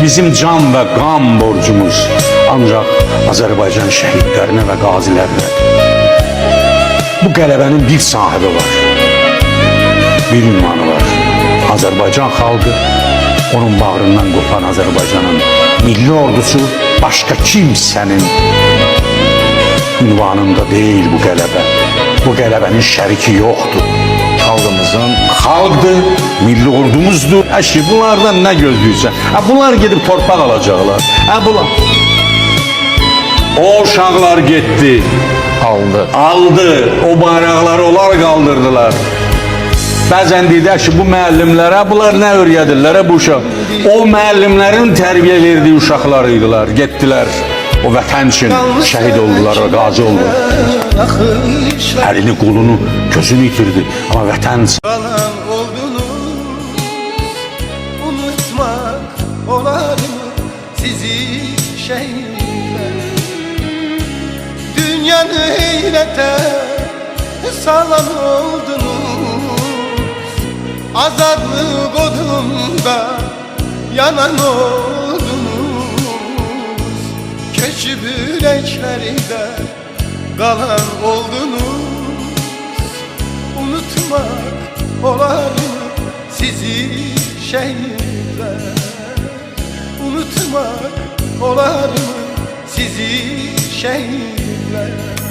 bizim can və qan borcumuz ancaq Azərbaycan şəhidlərinə və qazilərinə. Bu qələbənin bir sahibi var, bir ünvanı var. Azərbaycan xalqı, onun bağrından qopan Azərbaycanın milli ordusu başqa kimsənin ünvanında deyil bu qələbə. Bu qələbənin şəriki yoxdur. Xalqdır, milli ordumuzdur. Əşi, bunlardan nə gözləyirsən? Bunlar gedib torpaq alacaqlar. O uşaqlar getdi, aldı, o bayraqları onlar qaldırdılar. Bəzən deyir, əşi, bu müəllimlərə, bunlar nə öyrədirlər, bu uşaq? O müəllimlərin tərbiyə verdiyi uşaqlar idilər, getdilər. O vətən üçün şəhid oldular və qazi oldular. Əlini, qolunu, gözünü itirdi. Amma vətən... Qalan oldunuz, unutmak olar mı sizi şehitler? Dünyanı heyrete salan oldunuz, azadlık odunda yanan oldunuz. Köçüp yüreklerinde kalan oldunuz. Unutmak olar mı sizi şehitler? Unutmak olar mı sizi şehitler?